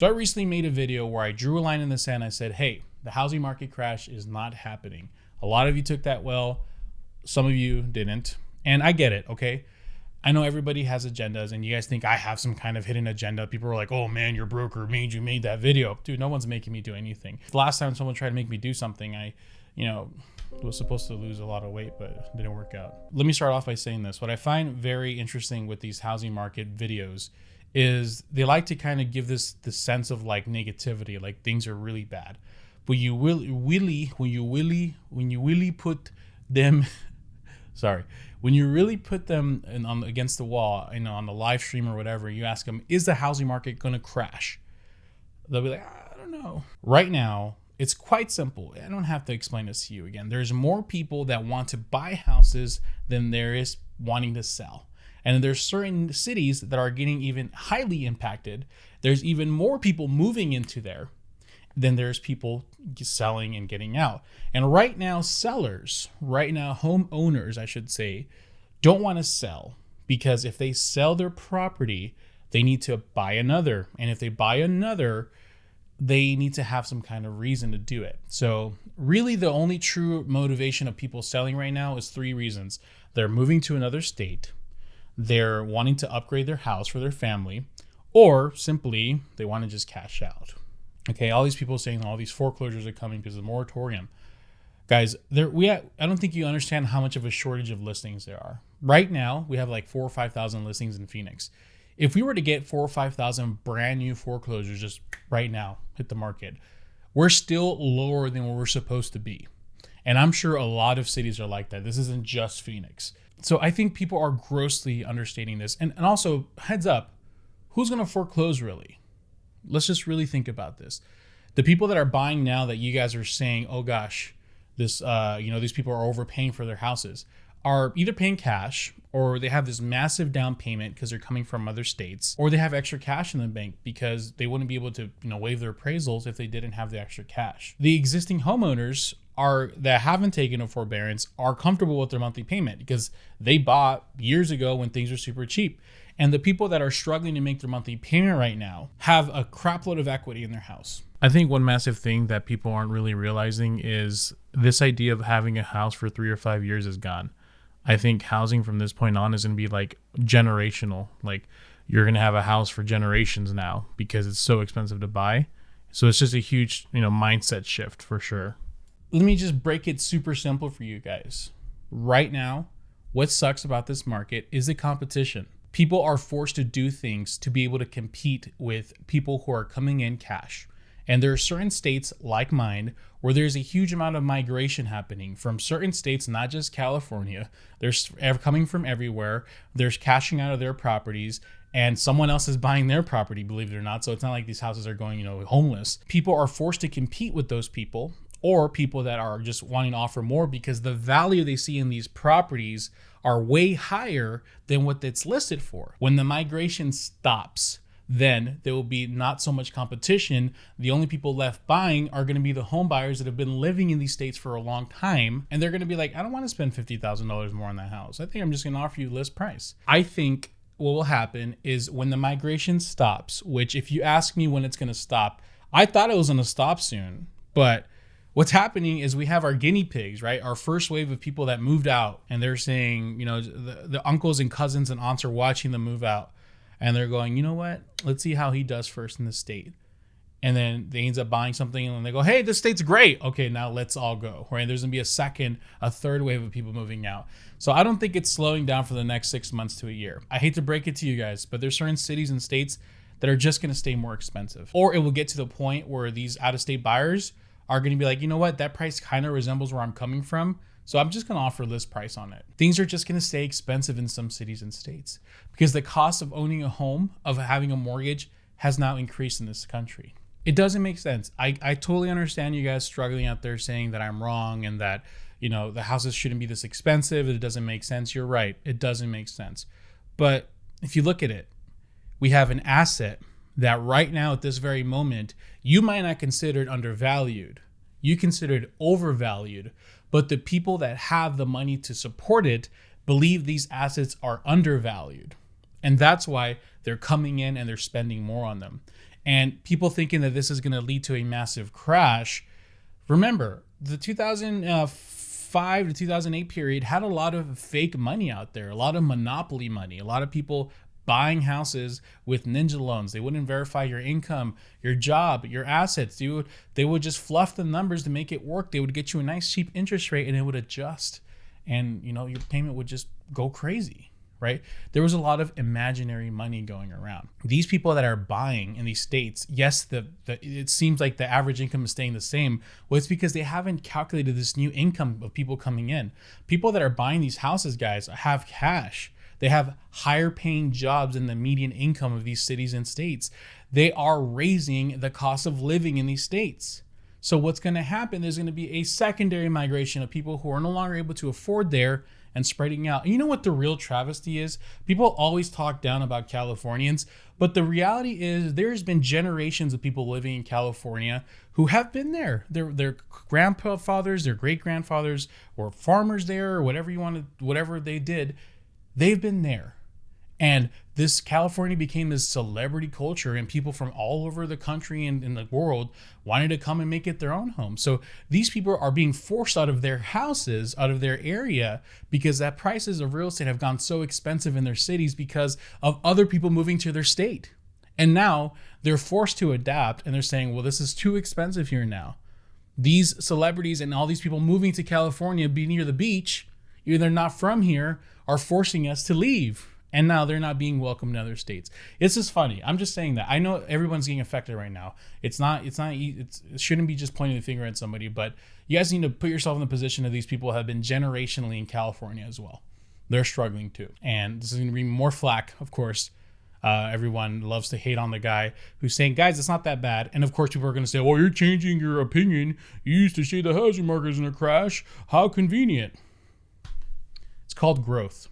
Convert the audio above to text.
So I recently made a video where I drew a line in the sand. I said, hey, the housing market crash is not happening. A lot of you took that well. Some of you didn't. And I get it, okay? I know everybody has agendas and you guys think I have some kind of hidden agenda. People are like, oh man, your broker made you made that video. Dude, no one's making me do anything. The last time someone tried to make me do something, I was supposed to lose a lot of weight, but it didn't work out. Let me start off by saying this. What I find very interesting with these housing market videos is they like to kind of give this sense of like negativity, like things are really bad. But when you really put them when you really put them against the wall, on the live stream or whatever, you ask them, is the housing market going to crash? They'll be like, I don't know. Right now, it's quite simple. I don't have to explain this to you again. There's more people that want to buy houses than there is wanting to sell. And there's certain cities that are getting even highly impacted. There's even more people moving into there than there's people selling and getting out. And right now, homeowners, I should say, don't want to sell because if they sell their property, they need to buy another. And if they buy another, they need to have some kind of reason to do it. So really the only true motivation of people selling right now is 3 reasons. They're moving to another state. They're wanting to upgrade their house for their family, or simply they want to just cash out. Okay, all these people saying all these foreclosures are coming because of the moratorium. Guys, I don't think you understand how much of a shortage of listings there are. Right now, we have like 4,000 or 5,000 listings in Phoenix. If we were to get 4,000 or 5,000 brand new foreclosures just right now hit the market, we're still lower than where we're supposed to be. And I'm sure a lot of cities are like that. This isn't just Phoenix. So I think people are grossly understating this. And also, heads up, who's going to foreclose really? Let's just really think about this. The people that are buying now that you guys are saying, oh gosh, these people are overpaying for their houses, are either paying cash or they have this massive down payment because they're coming from other states, or they have extra cash in the bank because they wouldn't be able to, waive their appraisals if they didn't have the extra cash. The existing homeowners that haven't taken a forbearance are comfortable with their monthly payment because they bought years ago when things were super cheap. And the people that are struggling to make their monthly payment right now have a crap load of equity in their house. I think one massive thing that people aren't really realizing is this idea of having a house for 3 or 5 years is gone. I think housing from this point on is going to be like generational. Like you're going to have a house for generations now because it's so expensive to buy. So it's just a huge, mindset shift for sure. Let me just break it super simple for you guys. Right now, what sucks about this market is the competition. People are forced to do things to be able to compete with people who are coming in cash. And there are certain states like mine where there's a huge amount of migration happening from certain states, not just California. They're coming from everywhere. They're cashing out of their properties and someone else is buying their property, believe it or not. So it's not like these houses are going, homeless. People are forced to compete with those people, or people that are just wanting to offer more because the value they see in these properties are way higher than what it's listed for. When the migration stops, then there will be not so much competition. The only people left buying are going to be the home buyers that have been living in these states for a long time. And they're going to be like, I don't want to spend $50,000 more on that house. I think I'm just going to offer you list price. I think what will happen is when the migration stops, which if you ask me when it's going to stop, I thought it was going to stop soon, but what's happening is we have our guinea pigs, right? Our first wave of people that moved out, and they're saying, the uncles and cousins and aunts are watching them move out, and they're going, you know what? Let's see how he does first in the state. And then they ends up buying something, and they go, hey, this state's great. Okay, now let's all go, right? There's gonna be a third wave of people moving out. So I don't think it's slowing down for the next 6 months to a year. I hate to break it to you guys, but there's certain cities and states that are just gonna stay more expensive. Or it will get to the point where these out-of-state buyers are going to be like, you know what, that price kind of resembles where I'm coming from, so I'm just going to offer list price on it. Things are just going to stay expensive in some cities and states because the cost of owning a home, of having a mortgage, has now increased in this country. It doesn't make sense. I totally understand you guys struggling out there saying that I'm wrong and that, the houses shouldn't be this expensive. It doesn't make sense. You're right. It doesn't make sense. But if you look at it, we have an asset that right now at this very moment, you might not consider it undervalued. You consider it overvalued, but the people that have the money to support it believe these assets are undervalued. And that's why they're coming in and they're spending more on them. And people thinking that this is going to lead to a massive crash. Remember, the 2005 to 2008 period had a lot of fake money out there, a lot of monopoly money, a lot of people buying houses with ninja loans. They wouldn't verify your income, your job, your assets. They would just fluff the numbers to make it work. They would get you a nice cheap interest rate and it would adjust. And your payment would just go crazy, right? There was a lot of imaginary money going around. These people that are buying in these states, yes, it seems like the average income is staying the same. Well, it's because they haven't calculated this new income of people coming in. People that are buying these houses, guys, have cash. They have higher paying jobs than the median income of these cities and states. They are raising the cost of living in these states. So what's going to happen, there's going to be a secondary migration of people who are no longer able to afford there and spreading out. And you know what the real travesty is? People always talk down about Californians, but the reality is there's been generations of people living in California who have been there. Their grandfathers, their great grandfathers were farmers there, or whatever they did. They've been there. And this California became this celebrity culture, and people from all over the country and in the world wanted to come and make it their own home. So these people are being forced out of their houses, out of their area, because that prices of real estate have gone so expensive in their cities because of other people moving to their state. And now they're forced to adapt, and they're saying, well, this is too expensive here now. These celebrities and all these people moving to California, be near the beach, either not from here, are forcing us to leave. And now they're not being welcomed in other states. It's just funny. I'm just saying that. I know everyone's getting affected right now. It shouldn't be just pointing the finger at somebody, but you guys need to put yourself in the position of these people who have been generationally in California as well. They're struggling too. And this is going to be more flack, of course. Everyone loves to hate on the guy who's saying, guys, it's not that bad. And of course, people are going to say, well, you're changing your opinion. You used to say the housing market is in a crash. How convenient. It's called growth.